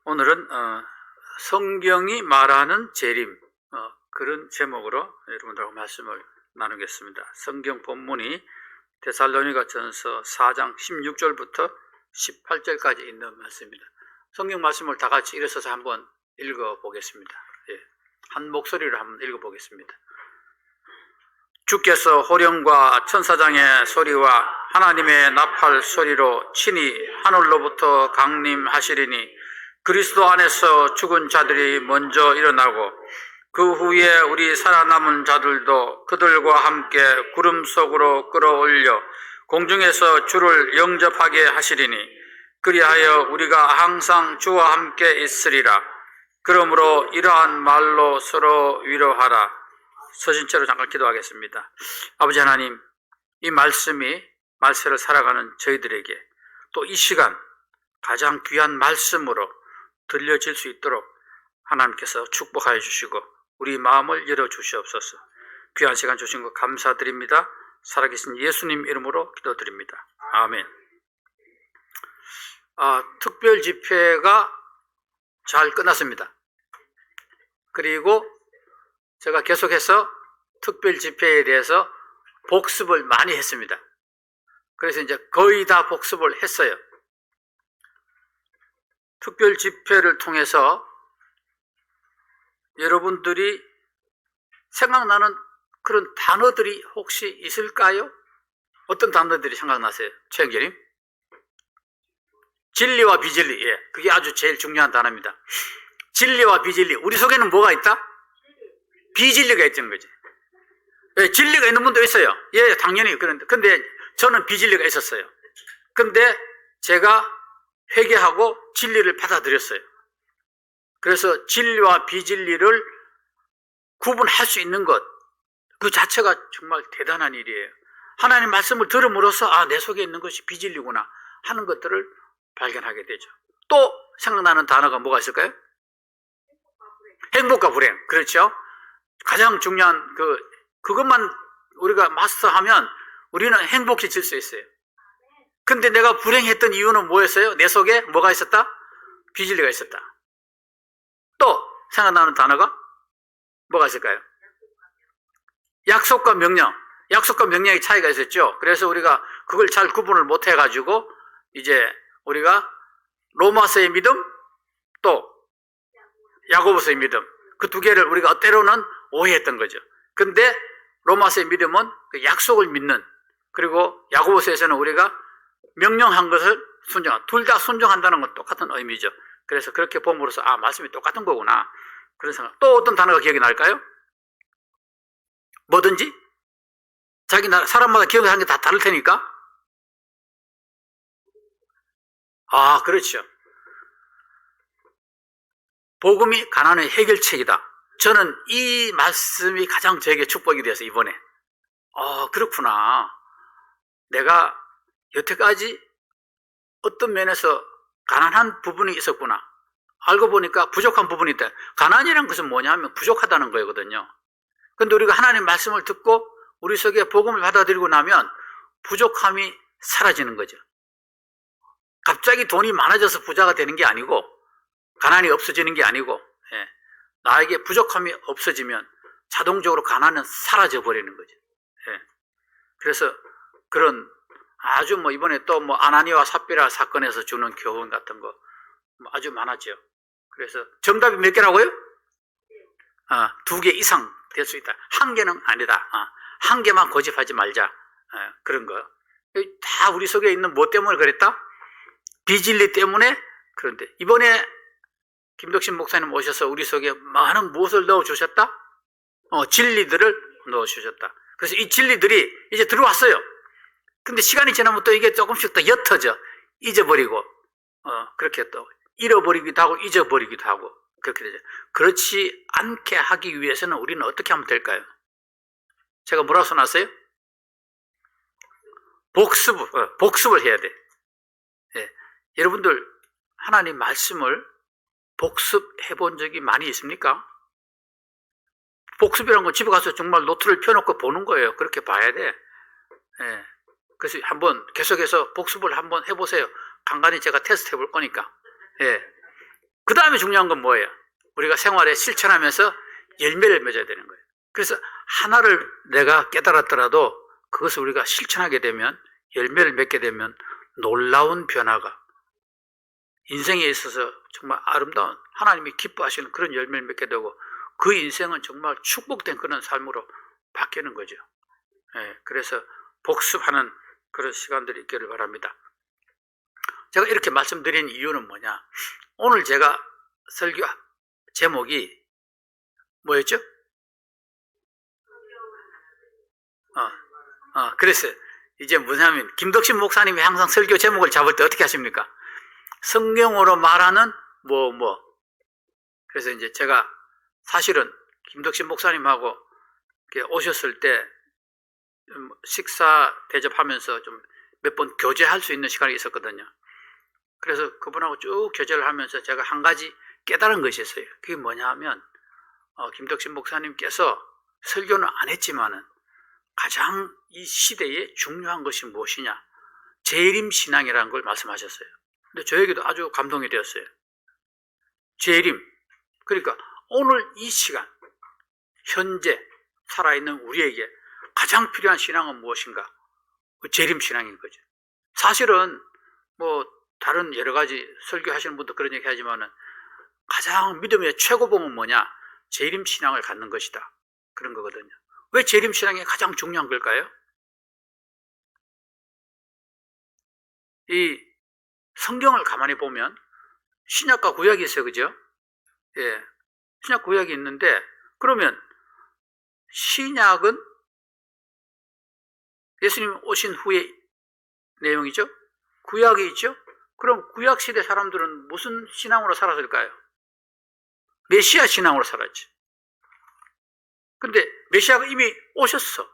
오늘은 성경이 말하는 재림, 그런 제목으로 여러분들하고 말씀을 나누겠습니다. 성경 본문이 데살로니가전서 4장 16절부터 18절까지 있는 말씀입니다. 성경 말씀을 다 같이 일어서서 한번 읽어보겠습니다. 한 목소리로 한번 읽어보겠습니다. 주께서 호령과 천사장의 소리와 하나님의 나팔 소리로 친히 하늘로부터 강림하시리니 그리스도 안에서 죽은 자들이 먼저 일어나고 그 후에 우리 살아남은 자들도 그들과 함께 구름 속으로 끌어올려 공중에서 주를 영접하게 하시리니 그리하여 우리가 항상 주와 함께 있으리라. 그러므로 이러한 말로 서로 위로하라. 서신 채로 잠깐 기도하겠습니다. 아버지 하나님, 이 말씀이 말세를 살아가는 저희들에게 또 이 시간 가장 귀한 말씀으로 들려질 수 있도록 하나님께서 축복하여 주시고 우리 마음을 열어주시옵소서. 귀한 시간 주신 것 감사드립니다. 살아계신 예수님 이름으로 기도드립니다. 아멘. 특별 집회가 잘 끝났습니다. 그리고 제가 계속해서 특별 집회에 대해서 복습을 많이 했습니다. 그래서 이제 거의 다 복습을 했어요. 특별 집회를 통해서 여러분들이 생각나는 그런 단어들이 혹시 있을까요? 어떤 단어들이 생각나세요? 최영결님? 진리와 비진리. 그게 아주 제일 중요한 단어입니다. 진리와 비진리. 우리 속에는 뭐가 있다? 비진리가 있는 거지. 진리가 있는 분도 있어요. 당연히 그런데. 근데 저는 비진리가 있었어요. 근데 제가 회개하고 진리를 받아들였어요. 그래서 진리와 비진리를 구분할 수 있는 것, 그 자체가 정말 대단한 일이에요. 하나님 말씀을 들음으로써 내 속에 있는 것이 비진리구나 하는 것들을 발견하게 되죠. 또 생각나는 단어가 뭐가 있을까요? 행복과 불행. 그렇죠? 가장 중요한 그것만 우리가 마스터하면 우리는 행복해질 수 있어요. 근데 내가 불행했던 이유는 뭐였어요? 내 속에 뭐가 있었다? 비진리가 있었다. 또 생각나는 단어가 뭐가 있을까요? 약속과 명령. 약속과 명령의 차이가 있었죠. 그래서 우리가 그걸 잘 구분을 못 해가지고 이제 우리가 로마서의 믿음 또 야고보서의 믿음, 그 두 개를 우리가 때로는 오해했던 거죠. 근데 로마서의 믿음은 그 약속을 믿는, 그리고 야고보서에서는 우리가 명령한 것을 순종한, 둘 다 순종한다는 건 똑같은 의미죠. 그래서 그렇게 봄으로써 말씀이 똑같은 거구나 그런 생각. 또 어떤 단어가 기억이 날까요? 뭐든지 사람마다 기억하는 게 다 다를 테니까. 그렇죠. 복음이 가난의 해결책이다. 저는 이 말씀이 가장 저에게 축복이 되어서 이번에 그렇구나. 내가 여태까지 어떤 면에서 가난한 부분이 있었구나. 알고 보니까 부족한 부분이 있다. 가난이라는 것은 뭐냐면 부족하다는 거거든요. 근데 우리가 하나님 말씀을 듣고 우리 속에 복음을 받아들이고 나면 부족함이 사라지는 거죠. 갑자기 돈이 많아져서 부자가 되는 게 아니고, 가난이 없어지는 게 아니고, 나에게 부족함이 없어지면 자동적으로 가난은 사라져 버리는 거죠. 그래서 그런 아주 이번에 또 아나니와 삽비라 사건에서 주는 교훈 같은 거 아주 많았죠. 그래서 정답이 몇 개라고요? 2개 이상 될 수 있다. 1개는 아니다. 1개만 고집하지 말자. 그런 거. 다 우리 속에 있는 뭐 때문에 그랬다? 비진리 때문에. 그런데 이번에 김덕신 목사님 오셔서 우리 속에 많은 무엇을 넣어주셨다? 진리들을 넣어주셨다. 그래서 이 진리들이 이제 들어왔어요. 근데 시간이 지나면 또 이게 조금씩 더 옅어져. 잊어버리고, 그렇게 또 잃어버리기도 하고 잊어버리기도 하고 그렇게 되죠. 그렇지 않게 하기 위해서는 우리는 어떻게 하면 될까요? 제가 뭐라고 써놨어요? 복습을 해야 돼. 여러분들 하나님 말씀을 복습해 본 적이 많이 있습니까? 복습이라는 건 집에 가서 정말 노트를 펴놓고 보는 거예요. 그렇게 봐야 돼. 그래서 한번 계속해서 복습을 한번 해보세요. 간간히 제가 테스트 해볼 거니까. 그 다음에 중요한 건 뭐예요? 우리가 생활에 실천하면서 열매를 맺어야 되는 거예요. 그래서 하나를 내가 깨달았더라도 그것을 우리가 실천하게 되면, 열매를 맺게 되면 놀라운 변화가 인생에 있어서 정말 아름다운, 하나님이 기뻐하시는 그런 열매를 맺게 되고, 그 인생은 정말 축복된 그런 삶으로 바뀌는 거죠. 그래서 복습하는 그런 시간들이 있기를 바랍니다. 제가 이렇게 말씀드린 이유는 뭐냐? 오늘 제가 설교 제목이 뭐였죠? 그래서 이제 뭐냐면, 김덕신 목사님이 항상 설교 제목을 잡을 때 어떻게 하십니까? 성경으로 말하는 그래서 이제 제가 사실은 김덕신 목사님하고 오셨을 때 식사 대접하면서 좀 몇 번 교제할 수 있는 시간이 있었거든요. 그래서 그분하고 쭉 교제를 하면서 제가 한 가지 깨달은 것이 있어요. 그게 뭐냐 하면, 김덕신 목사님께서 설교는 안 했지만은 가장 이 시대에 중요한 것이 무엇이냐? 재림신앙이라는 걸 말씀하셨어요. 근데 저에게도 아주 감동이 되었어요. 재림. 그러니까 오늘 이 시간, 현재 살아있는 우리에게 가장 필요한 신앙은 무엇인가? 재림신앙인 거죠. 사실은 다른 여러 가지 설교하시는 분도 그런 얘기 하지만은 가장 믿음의 최고봉은 뭐냐? 재림신앙을 갖는 것이다. 그런 거거든요. 왜 재림신앙이 가장 중요한 걸까요? 이 성경을 가만히 보면 신약과 구약이 있어요. 그죠? 신약 구약이 있는데, 그러면 신약은 예수님 오신 후의 내용이죠? 구약이 있죠? 그럼 구약 시대 사람들은 무슨 신앙으로 살았을까요? 메시아 신앙으로 살았지. 근데 메시아가 이미 오셨어.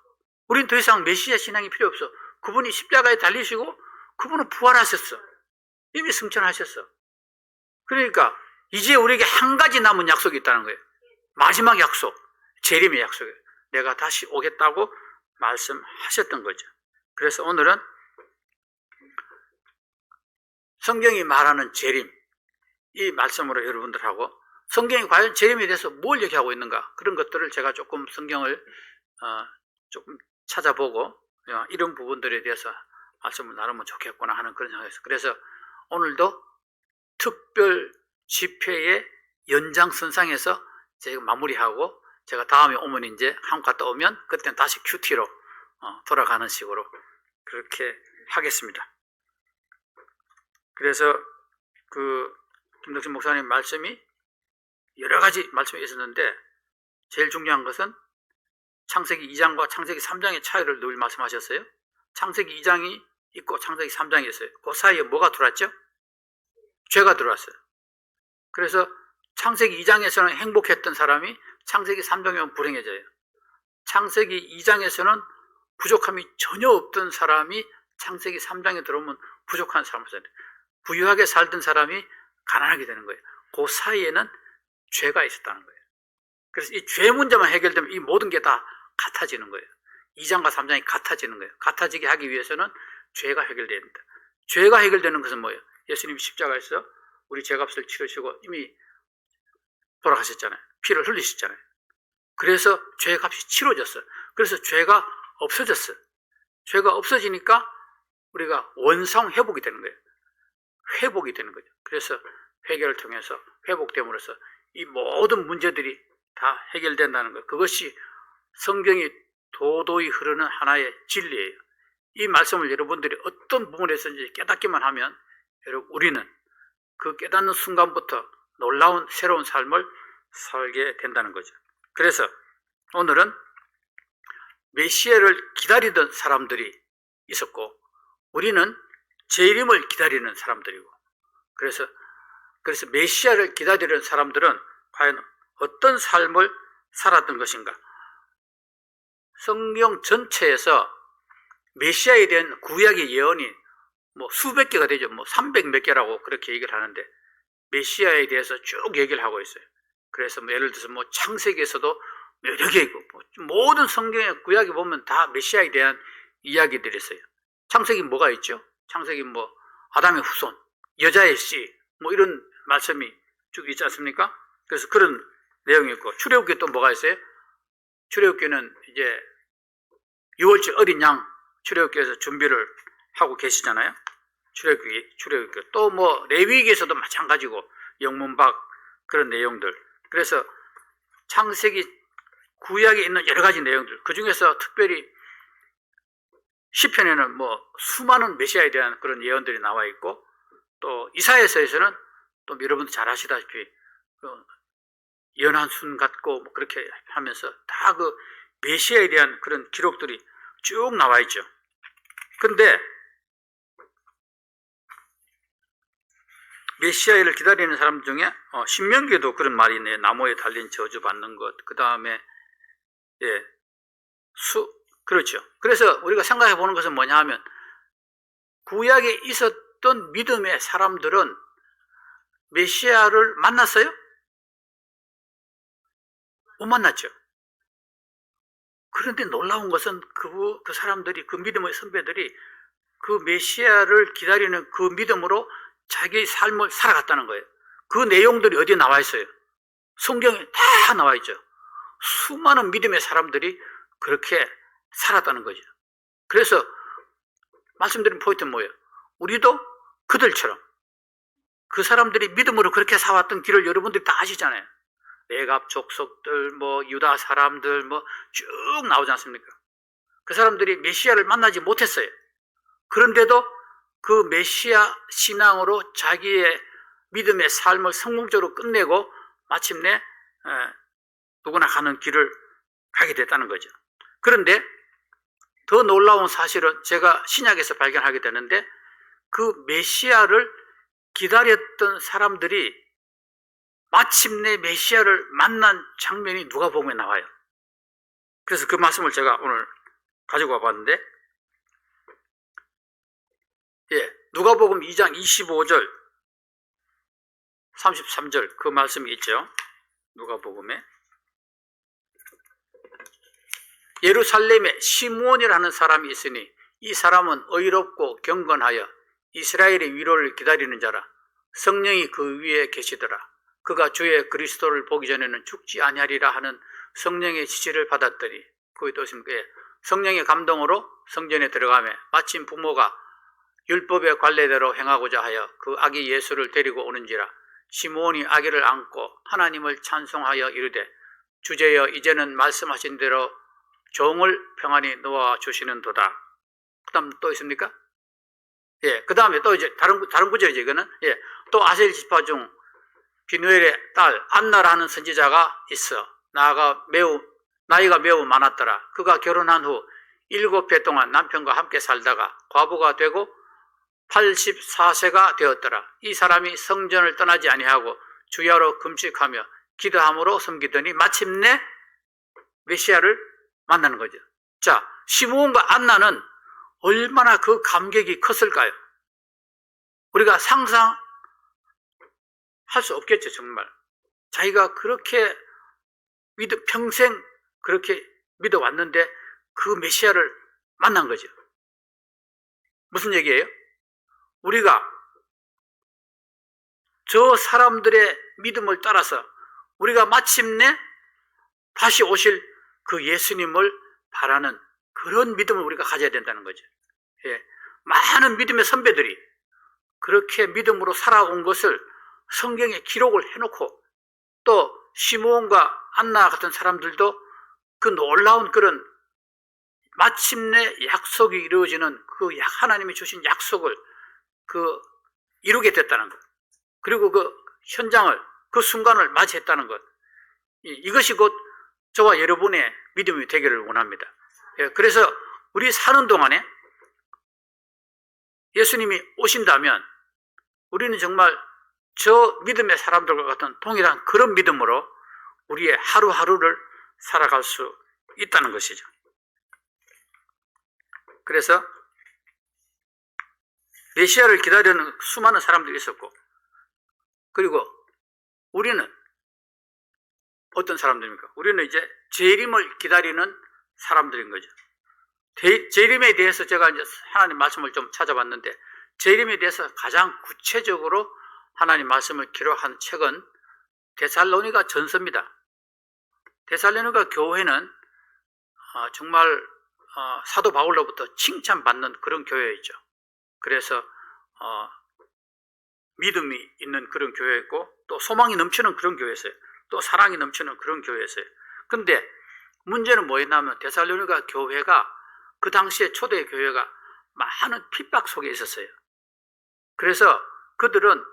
우린 더 이상 메시아 신앙이 필요 없어. 그분이 십자가에 달리시고 그분은 부활하셨어. 이미 승천하셨어. 그러니까 이제 우리에게 한 가지 남은 약속이 있다는 거예요. 마지막 약속, 재림의 약속이에요. 내가 다시 오겠다고 말씀하셨던 거죠. 그래서 오늘은 성경이 말하는 재림, 이 말씀으로 여러분들하고 성경이 과연 재림에 대해서 뭘 얘기하고 있는가, 그런 것들을 제가 조금 성경을 조금 찾아보고 이런 부분들에 대해서 말씀을 나누면 좋겠구나 하는 그런 생각이었어요. 그래서 오늘도 특별 집회의 연장선상에서 제가 마무리하고, 제가 다음에 오면 이제 한국 갔다 오면 그때는 다시 큐티로 돌아가는 식으로 그렇게 하겠습니다. 그래서 김덕신 목사님 말씀이 여러 가지 말씀이 있었는데, 제일 중요한 것은 창세기 2장과 창세기 3장의 차이를 늘 말씀하셨어요. 창세기 2장이 있고 창세기 3장이 있어요. 그 사이에 뭐가 들어왔죠? 죄가 들어왔어요. 그래서 창세기 2장에서는 행복했던 사람이 창세기 3장에 오면 불행해져요. 창세기 2장에서는 부족함이 전혀 없던 사람이 창세기 3장에 들어오면 부족한 사람으로 살아요. 부유하게 살던 사람이 가난하게 되는 거예요. 그 사이에는 죄가 있었다는 거예요. 그래서 이 죄 문제만 해결되면 이 모든 게 다 같아지는 거예요. 2장과 3장이 같아지는 거예요. 같아지게 하기 위해서는 죄가 해결돼야 됩니다. 죄가 해결되는 것은 뭐예요? 예수님이 십자가에서 우리 죄값을 치르시고 이미 돌아가셨잖아요. 피를 흘리셨잖아요. 그래서 죄값이 치러졌어요. 그래서 죄가 없어졌어요. 죄가 없어지니까 우리가 원상 회복이 되는 거예요. 회복이 되는 거죠. 그래서 회개를 통해서 회복됨으로써 이 모든 문제들이 다 해결된다는 것, 그것이 성경이 도도히 흐르는 하나의 진리예요. 이 말씀을 여러분들이 어떤 부분에서든지 깨닫기만 하면 여러분, 우리는 그 깨닫는 순간부터 놀라운 새로운 삶을 살게 된다는 거죠. 그래서 오늘은 메시아를 기다리던 사람들이 있었고, 우리는 재림을 기다리는 사람들이고, 그래서 메시아를 기다리는 사람들은 과연 어떤 삶을 살았던 것인가? 성경 전체에서 메시아에 대한 구약의 예언이 수백 개가 되죠. 300 몇 개라고 그렇게 얘기를 하는데, 메시아에 대해서 쭉 얘기를 하고 있어요. 그래서 예를 들어서 창세기에서도 여러 개 있고, 모든 성경의 구약에 보면 다 메시아에 대한 이야기들이 있어요. 창세기 뭐가 있죠? 창세기 아담의 후손, 여자의 씨, 이런 말씀이 쭉 있지 않습니까? 그래서 그런 내용이 있고, 출애굽기에 또 뭐가 있어요? 출애굽기는 이제 6월절 어린 양 출애굽기에서 준비를 하고 계시잖아요. 출애굽기 또 뭐 레위기에서도 마찬가지고 영문박 그런 내용들. 그래서 창세기 구약에 있는 여러 가지 내용들, 그 중에서 특별히 시편에는 뭐 수많은 메시아에 대한 그런 예언들이 나와 있고, 또 이사야서에서는 또 여러분도 잘 아시다시피 연한 순 같고 뭐 그렇게 하면서 다 그 메시아에 대한 그런 기록들이 쭉 나와 있죠. 근데 메시아를 기다리는 사람 중에 신명기에도 그런 말이 있네요. 나무에 달린 저주 받는 것. 그 다음에 그렇죠. 그래서 우리가 생각해 보는 것은 뭐냐 하면, 구약에 있었던 믿음의 사람들은 메시아를 만났어요? 못 만났죠. 그런데 놀라운 것은 그 사람들이, 그 믿음의 선배들이 그 메시아를 기다리는 그 믿음으로 자기 삶을 살아갔다는 거예요. 그 내용들이 어디에 나와 있어요? 성경에 다 나와 있죠. 수많은 믿음의 사람들이 그렇게 살았다는 거죠. 그래서 말씀드린 포인트는 뭐예요? 우리도 그들처럼 그 사람들이 믿음으로 그렇게 살았던 길을 여러분들이 다 아시잖아요. 레갑 족속들, 뭐 유다 사람들, 뭐 쭉 나오지 않습니까? 그 사람들이 메시아를 만나지 못했어요. 그런데도 그 메시아 신앙으로 자기의 믿음의 삶을 성공적으로 끝내고 마침내 누구나 가는 길을 가게 됐다는 거죠. 그런데 더 놀라운 사실은 제가 신약에서 발견하게 되는데, 그 메시아를 기다렸던 사람들이 마침내 메시아를 만난 장면이 누가복음에 나와요. 그래서 그 말씀을 제가 오늘 가지고 와봤는데, 누가복음 2장 25절 33절 그 말씀이 있죠. 누가복음에 예루살렘에 시므온이라는 사람이 있으니 이 사람은 의롭고 경건하여 이스라엘의 위로를 기다리는 자라. 성령이 그 위에 계시더라. 그가 주의 그리스도를 보기 전에는 죽지 아니하리라 하는 성령의 지시를 받았더니, 그게 또 있습니까? 성령의 감동으로 성전에 들어가며 마침 부모가 율법의 관례대로 행하고자 하여 그 아기 예수를 데리고 오는지라. 시므온이 아기를 안고 하나님을 찬송하여 이르되, 주제여 이제는 말씀하신 대로 종을 평안히 놓아 주시는도다. 그 다음 또 있습니까? 그 다음에 또 이제 다른 구절이죠, 이거는. 또 아셀 지파 중 비누엘의 딸 안나라는 선지자가 있어. 나이가 매우 많았더라. 그가 결혼한 후 7해 동안 남편과 함께 살다가 과부가 되고 84세가 되었더라. 이 사람이 성전을 떠나지 아니하고 주야로 금식하며 기도함으로 섬기더니 마침내 메시아를 만나는 거죠. 자, 시므온과 안나는 얼마나 그 감격이 컸을까요? 우리가 상상할 수 없겠죠, 정말. 자기가 그렇게 평생 그렇게 믿어왔는데 그 메시아를 만난 거죠. 무슨 얘기예요? 우리가 저 사람들의 믿음을 따라서 우리가 마침내 다시 오실 그 예수님을 바라는 그런 믿음을 우리가 가져야 된다는 거죠. 많은 믿음의 선배들이 그렇게 믿음으로 살아온 것을 성경에 기록을 해놓고, 또 시므온과 안나 같은 사람들도 그 놀라운 그런 마침내 약속이 이루어지는 그 하나님이 주신 약속을 이루게 됐다는 것, 그리고 그 현장을, 그 순간을 맞이했다는 것, 이것이 곧 저와 여러분의 믿음이 되기를 원합니다. 그래서 우리 사는 동안에 예수님이 오신다면 우리는 정말 저 믿음의 사람들과 같은 동일한 그런 믿음으로 우리의 하루하루를 살아갈 수 있다는 것이죠. 그래서 메시아를 기다리는 수많은 사람들이 있었고, 그리고 우리는 어떤 사람들입니까? 우리는 이제 재림을 기다리는 사람들인 거죠. 재림에 대해서 제가 이제 하나님 말씀을 좀 찾아봤는데, 재림에 대해서 가장 구체적으로 하나님 말씀을 기록한 책은 데살로니가 전서입니다. 데살로니가 교회는 정말 사도 바울로부터 칭찬받는 그런 교회였죠. 그래서 믿음이 있는 그런 교회였고, 또 소망이 넘치는 그런 교회였어요. 또 사랑이 넘치는 그런 교회였어요. 근데 문제는 뭐였냐면 데살로니가 교회가 그 당시에 초대 교회가 많은 핍박 속에 있었어요. 그래서 그들은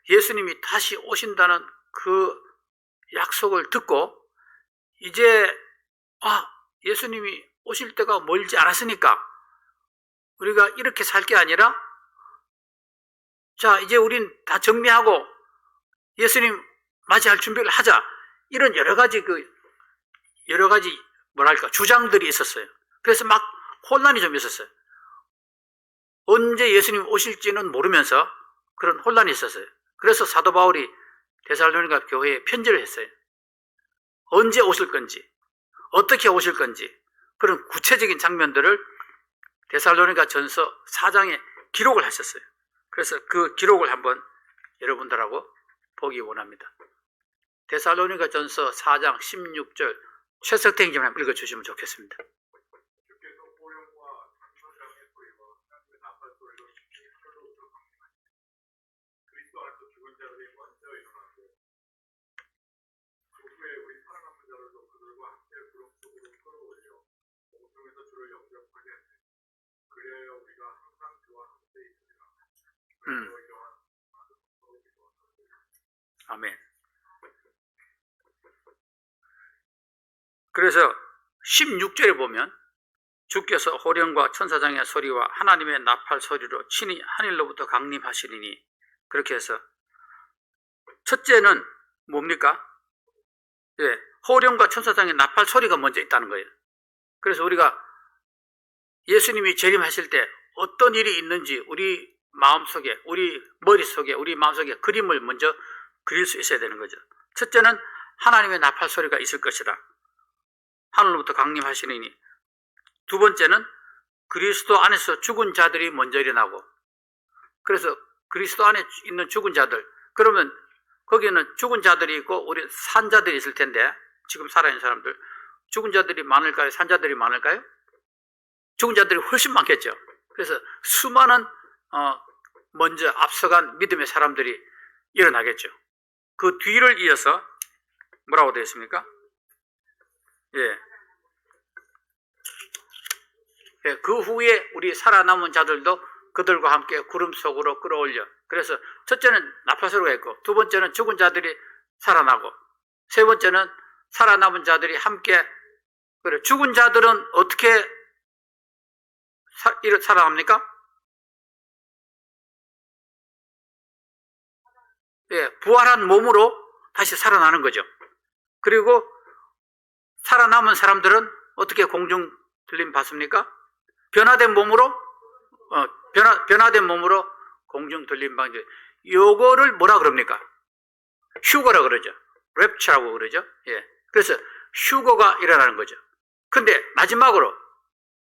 예수님이 다시 오신다는 그 약속을 듣고 이제 예수님이 오실 때가 멀지 않았으니까 우리가 이렇게 살 게 아니라 자, 이제 우린 다 정리하고 예수님 맞이할 준비를 하자. 이런 여러 가지 뭐랄까 주장들이 있었어요. 그래서 막 혼란이 좀 있었어요. 언제 예수님 오실지는 모르면서 그런 혼란이 있었어요. 그래서 사도 바울이 데살로니가 교회에 편지를 했어요. 언제 오실 건지, 어떻게 오실 건지 그런 구체적인 장면들을 데살로니가 전서 4장에 기록을 하셨어요. 그래서 그 기록을 한번 여러분들하고 보기 원합니다. 데살로니가 전서 4장 16절 최석태 좀 한번 읽어주시면 좋겠습니다. 아멘. 그래서 16절에 보면 주께서 호령과 천사장의 소리와 하나님의 나팔 소리로 친히 하늘로부터 강림하시리니, 그렇게 해서 첫째는 뭡니까? 호령과 천사장의 나팔 소리가 먼저 있다는 거예요. 그래서 우리가 예수님이 재림하실 때 어떤 일이 있는지 우리 마음속에, 우리 머릿속에, 우리 마음속에 그림을 먼저 그릴 수 있어야 되는 거죠. 첫째는 하나님의 나팔 소리가 있을 것이다. 하늘로부터 강림하시니. 두 번째는 그리스도 안에서 죽은 자들이 먼저 일어나고, 그래서 그리스도 안에 있는 죽은 자들, 그러면 거기는 죽은 자들이 있고 우리 산 자들이 있을 텐데, 지금 살아있는 사람들, 죽은 자들이 많을까요? 산 자들이 많을까요? 죽은 자들이 훨씬 많겠죠. 그래서 수많은 먼저 앞서간 믿음의 사람들이 일어나겠죠. 그 뒤를 이어서 뭐라고 되어 있습니까? 그 후에 우리 살아남은 자들도 그들과 함께 구름 속으로 끌어올려. 그래서 첫째는 나팔 소리가 있고, 두 번째는 죽은 자들이 살아나고, 세 번째는 살아남은 자들이 함께. 그래, 죽은 자들은 어떻게 살아납니까? 부활한 몸으로 다시 살아나는 거죠. 그리고 살아남은 사람들은 어떻게 공중 들림 받습니까? 변화된 몸으로 공중 들림 받죠. 요거를 뭐라 그럽니까? 휴거라 그러죠. 랩처라고 그러죠. 그래서 휴거가 일어나는 거죠. 근데 마지막으로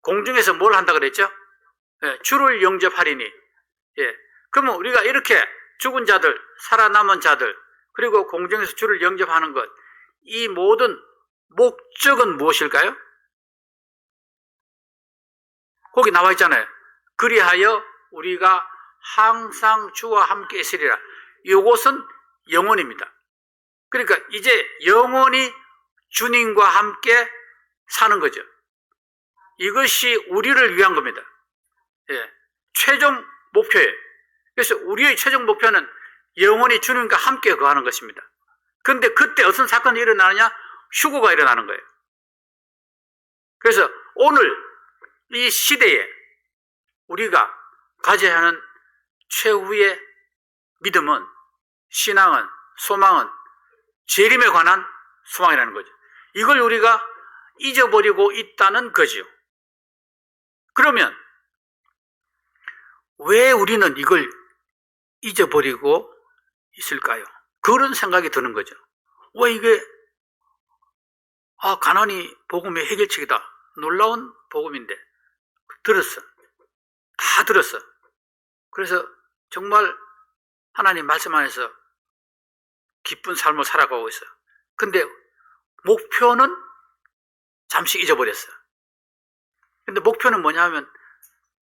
공중에서 뭘 한다 그랬죠? 주를 영접하리니. 그러면 우리가 이렇게 죽은 자들, 살아남은 자들, 그리고 공중에서 주를 영접하는 것, 이 모든 목적은 무엇일까요? 거기 나와 있잖아요. 그리하여 우리가 항상 주와 함께 있으리라. 이것은 영원입니다. 그러니까 이제 영원히 주님과 함께 사는 거죠. 이것이 우리를 위한 겁니다. 최종 목표예요. 그래서 우리의 최종 목표는 영원히 주님과 함께 거하는 것입니다. 그런데 그때 어떤 사건이 일어나느냐? 휴거가 일어나는 거예요. 그래서 오늘 이 시대에 우리가 가져야 하는 최후의 믿음은, 신앙은, 소망은 재림에 관한 소망이라는 거죠. 이걸 우리가 잊어버리고 있다는 거지요. 그러면 왜 우리는 이걸 잊어버리고 있을까요? 그런 생각이 드는 거죠. 왜 이게 가난이 복음의 해결책이다. 놀라운 복음인데 들었어. 다 들었어. 그래서 정말 하나님 말씀 안에서 기쁜 삶을 살아가고 있어요. 근데 목표는 잠시 잊어버렸어요. 근데 목표는 뭐냐면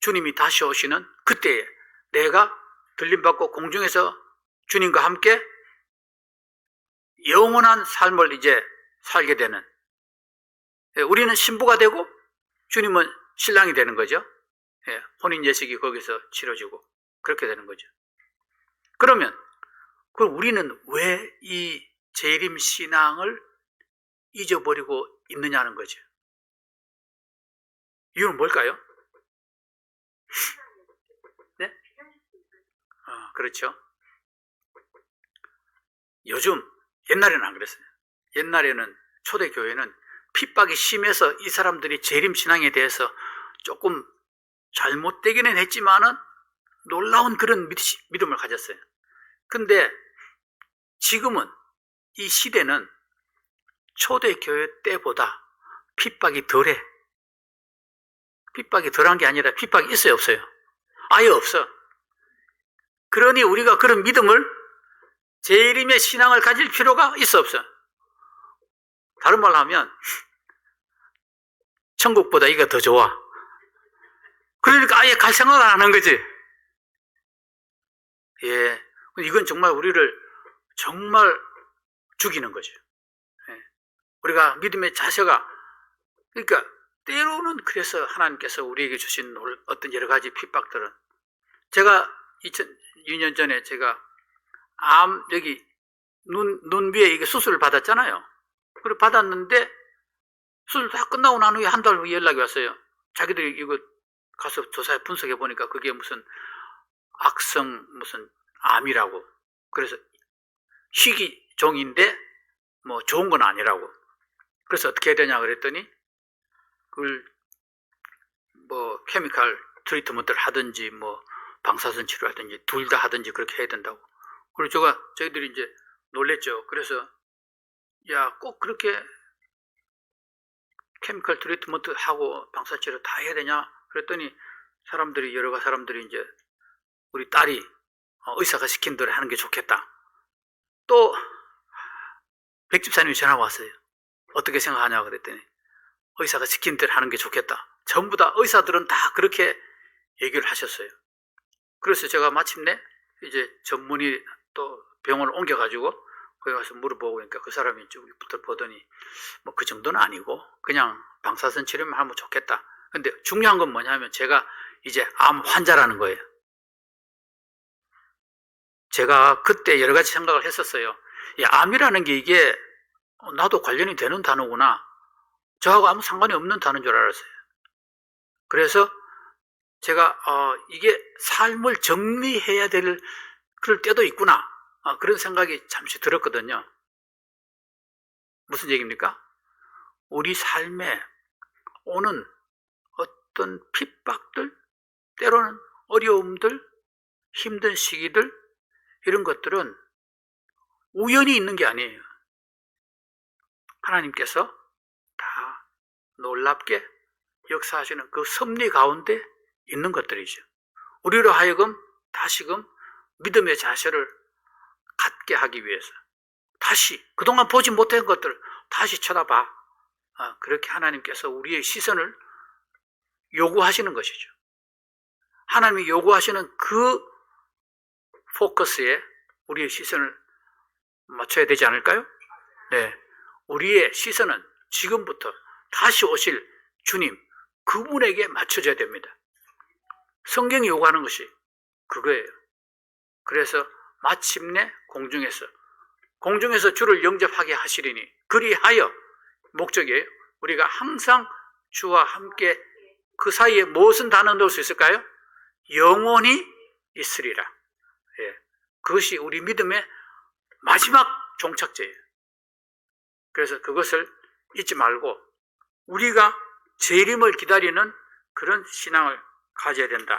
주님이 다시 오시는 그때에 내가 들림받고 공중에서 주님과 함께 영원한 삶을 이제 살게 되는, 우리는 신부가 되고 주님은 신랑이 되는 거죠. 혼인 예식이 거기서 치러지고 그렇게 되는 거죠. 그러면 그럼 우리는 왜 이 재림 신앙을 잊어버리고 있느냐는 거죠. 이유는 뭘까요? 네? 그렇죠. 요즘, 옛날에는 안 그랬어요. 옛날에는 초대교회는 핍박이 심해서 이 사람들이 재림 신앙에 대해서 조금 잘못되기는 했지만은 놀라운 그런 믿음을 가졌어요. 근데 지금은 이 시대는 초대교회 때보다 핍박이 덜해. 핍박이 덜한 게 아니라 핍박이 있어요, 없어요? 아예 없어. 그러니 우리가 그런 믿음을, 재림의 신앙을 가질 필요가 있어, 없어? 다른 말로 하면 천국보다 이거 더 좋아. 그러니까 아예 갈 생각을 안 하는 거지. 예, 이건 정말 우리를 정말 죽이는 거죠. 우리가 믿음의 자세가, 그러니까 때로는 그래서 하나님께서 우리에게 주신 어떤 여러 가지 핍박들은, 제가 2002년 전에 제가 여기 눈 위에 이게 수술을 받았잖아요. 그걸 받았는데 수술 다 끝나고 난 후에 한 달 후에 연락이 왔어요. 자기들이 이거 가서 조사해 분석해 보니까 그게 무슨 악성 무슨 암이라고. 그래서 희귀종인데 뭐 좋은 건 아니라고. 그래서 어떻게 해야 되냐 그랬더니 그걸 뭐 케미칼 트리트먼트를 하든지 뭐 방사선 치료하든지 둘 다 하든지 그렇게 해야 된다고. 그리고 저희들이 이제 놀랬죠. 그래서 야, 꼭 그렇게 케미칼 트리트먼트 하고 방사선 치료 다 해야 되냐? 그랬더니 여러 사람들이 이제 우리 딸이 의사가 시킨 대로 하는 게 좋겠다. 또 백집사님이 전화가 왔어요. 어떻게 생각하냐 그랬더니 의사가 시킨 대로 하는 게 좋겠다. 전부 다 의사들은 다 그렇게 얘기를 하셨어요. 그래서 제가 마침내 이제 전문의 또 병원을 옮겨가지고 거기 가서 물어보고 그러니까 그 사람이 쭉부터 보더니 뭐 그 정도는 아니고 그냥 방사선 치료만 하면 좋겠다. 근데 중요한 건 뭐냐면 제가 이제 암 환자라는 거예요. 제가 그때 여러 가지 생각을 했었어요. 이 암이라는 게 이게 나도 관련이 되는 단어구나. 저하고 아무 상관이 없는 단어인 줄 알았어요. 그래서 제가 이게 삶을 정리해야 될 그럴 때도 있구나. 그런 생각이 잠시 들었거든요. 무슨 얘기입니까? 우리 삶에 오는 어떤 핍박들, 때로는 어려움들, 힘든 시기들, 이런 것들은 우연히 있는 게 아니에요. 하나님께서 다 놀랍게 역사하시는 그 섭리 가운데 있는 것들이죠. 우리로 하여금 다시금 믿음의 자세를 갖게 하기 위해서 다시 그동안 보지 못한 것들을 다시 쳐다봐. 그렇게 하나님께서 우리의 시선을 요구하시는 것이죠. 하나님이 요구하시는 그 포커스에 우리의 시선을 맞춰야 되지 않을까요? 네, 우리의 시선은 지금부터 다시 오실 주님, 그분에게 맞춰져야 됩니다. 성경이 요구하는 것이 그거예요. 그래서 마침내 공중에서 주를 영접하게 하시리니 그리하여, 목적이에요. 우리가 항상 주와 함께, 그 사이에 무엇은 단어 넣을 수 있을까요? 영원히 있으리라. 예, 그것이 우리 믿음의 마지막 종착지예요. 그래서 그것을 잊지 말고 우리가 재림을 기다리는 그런 신앙을 가져야 된다.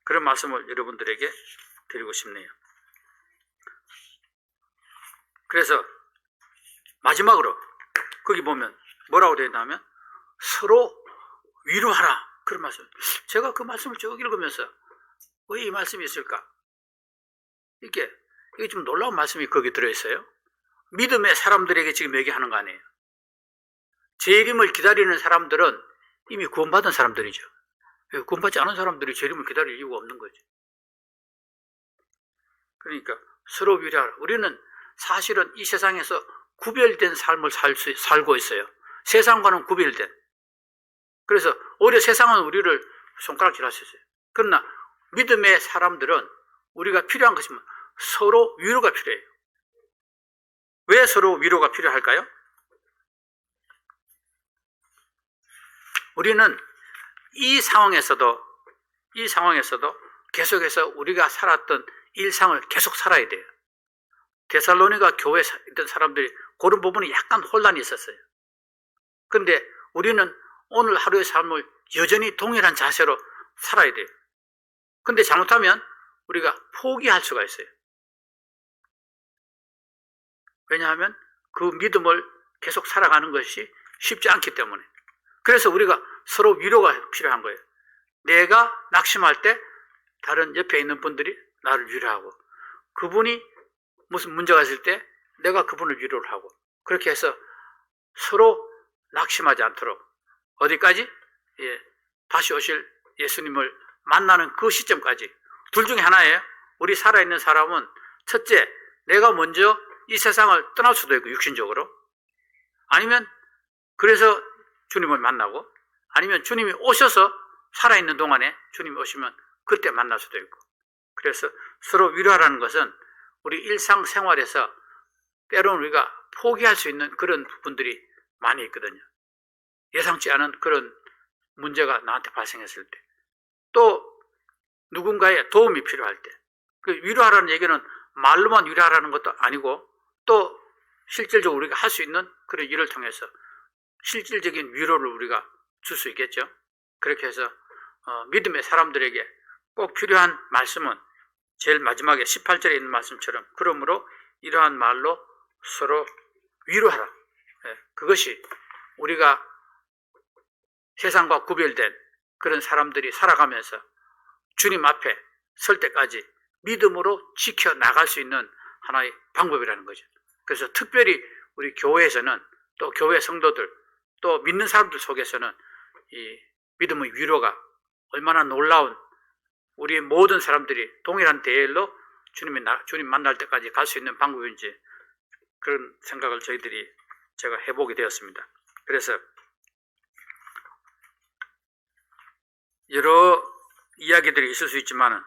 그런 말씀을 여러분들에게 드리고 싶네요. 그래서 마지막으로 거기 보면 뭐라고 되어 있냐면 서로 위로하라, 그런 말씀. 제가 그 말씀을 쭉 읽으면서 왜 이 말씀이 있을까? 이게 좀 놀라운 말씀이 거기 들어있어요. 믿음의 사람들에게 지금 얘기하는 거 아니에요. 재림을 기다리는 사람들은 이미 구원받은 사람들이죠. 구원받지 않은 사람들이 재림을 기다릴 이유가 없는 거죠. 그러니까 서로 위로하라. 우리는 사실은 이 세상에서 구별된 삶을 살고 있어요. 세상과는 구별된. 그래서 오히려 세상은 우리를 손가락질 할 수 있어요. 그러나 믿음의 사람들은 우리가 필요한 것이 서로 위로가 필요해요. 왜 서로 위로가 필요할까요? 우리는 이 상황에서도 계속해서 우리가 살았던 일상을 계속 살아야 돼요. 데살로니가 교회에 있던 사람들이 그런 부분이 약간 혼란이 있었어요. 그런데 우리는 오늘 하루의 삶을 여전히 동일한 자세로 살아야 돼요. 근데 잘못하면 우리가 포기할 수가 있어요. 왜냐하면 그 믿음을 계속 살아가는 것이 쉽지 않기 때문에. 그래서 우리가 서로 위로가 필요한 거예요. 내가 낙심할 때 다른 옆에 있는 분들이 나를 위로하고, 그분이 무슨 문제가 있을 때 내가 그분을 위로를 하고, 그렇게 해서 서로 낙심하지 않도록 어디까지? 다시 오실 예수님을 만나는 그 시점까지. 둘 중에 하나예요. 우리 살아있는 사람은 첫째, 내가 먼저 이 세상을 떠날 수도 있고, 육신적으로. 아니면 그래서 주님을 만나고, 아니면 주님이 오셔서 살아있는 동안에 주님이 오시면 그때 만날 수도 있고. 그래서 서로 위로하라는 것은 우리 일상생활에서 때로는 우리가 포기할 수 있는 그런 부분들이 많이 있거든요. 예상치 않은 그런 문제가 나한테 발생했을 때, 또 누군가의 도움이 필요할 때, 그 위로하라는 얘기는 말로만 위로하라는 것도 아니고, 또 실질적으로 우리가 할 수 있는 그런 일을 통해서 실질적인 위로를 우리가 줄 수 있겠죠. 그렇게 해서 믿음의 사람들에게 꼭 필요한 말씀은 제일 마지막에 18절에 있는 말씀처럼, 그러므로 이러한 말로 서로 위로하라. 그것이 우리가 세상과 구별된 그런 사람들이 살아가면서 주님 앞에 설 때까지 믿음으로 지켜나갈 수 있는 하나의 방법이라는 거죠. 그래서 특별히 우리 교회에서는, 또 교회 성도들, 또 믿는 사람들 속에서는 이 믿음의 위로가 얼마나 놀라운, 우리 모든 사람들이 동일한 대열로 주님 만날 때까지 갈 수 있는 방법인지, 그런 생각을 제가 해보게 되었습니다. 그래서 여러 이야기들이 있을 수 있지만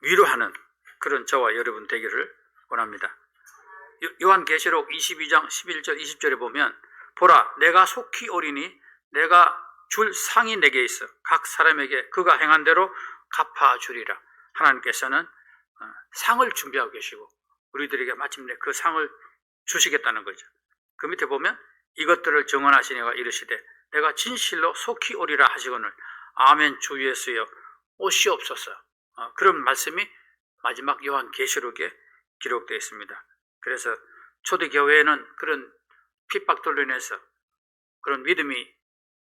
위로하는 그런 저와 여러분 되기를 원합니다. 요한계시록 22장 11절 20절에 보면, 보라, 내가 속히 오리니 내가 줄 상이 내게 있어 각 사람에게 그가 행한 대로 갚아주리라. 하나님께서는 상을 준비하고 계시고 우리들에게 마침내 그 상을 주시겠다는 거죠. 그 밑에 보면, 이것들을 증언하시니가 이르시되 내가 진실로 속히 오리라 하시거늘 아멘 주 예수여 오시옵소서. 그런 말씀이 마지막 요한계시록에 기록되어 있습니다. 그래서 초대교회에는 그런 핍박들로 인해서 그런 믿음이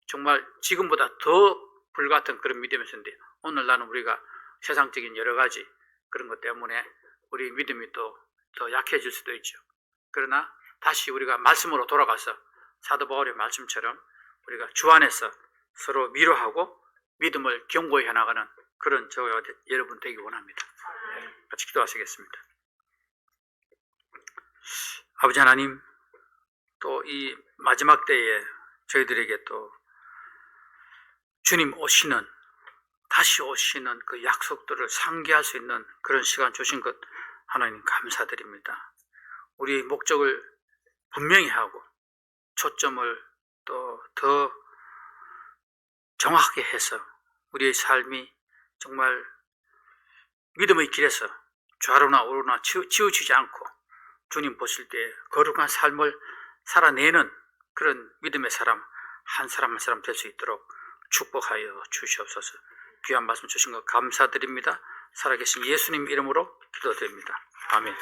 정말 지금보다 더 불같은 그런 믿음이었는데, 오늘날은 우리가 세상적인 여러 가지 그런 것 때문에 우리 믿음이 또 더 약해질 수도 있죠. 그러나 다시 우리가 말씀으로 돌아가서 사도 바울의 말씀처럼 우리가 주 안에서 서로 위로하고 믿음을 견고히 해나가는 그런 저와 여러분 되기 원합니다. 같이 기도하시겠습니다. 아버지 하나님, 또 이 마지막 때에 저희들에게 또 주님 오시는, 다시 오시는 그 약속들을 상기할 수 있는 그런 시간 주신 것 하나님 감사드립니다. 우리의 목적을 분명히 하고 초점을 또 더 정확하게 해서 우리의 삶이 정말 믿음의 길에서 좌로나 우로나 치우치지 않고 주님 보실 때 거룩한 삶을 살아내는 그런 믿음의 사람 한 사람 한 사람 될 수 있도록 축복하여 주시옵소서. 귀한 말씀 주신 것 감사드립니다. 살아계신 예수님 이름으로 기도드립니다. 아멘.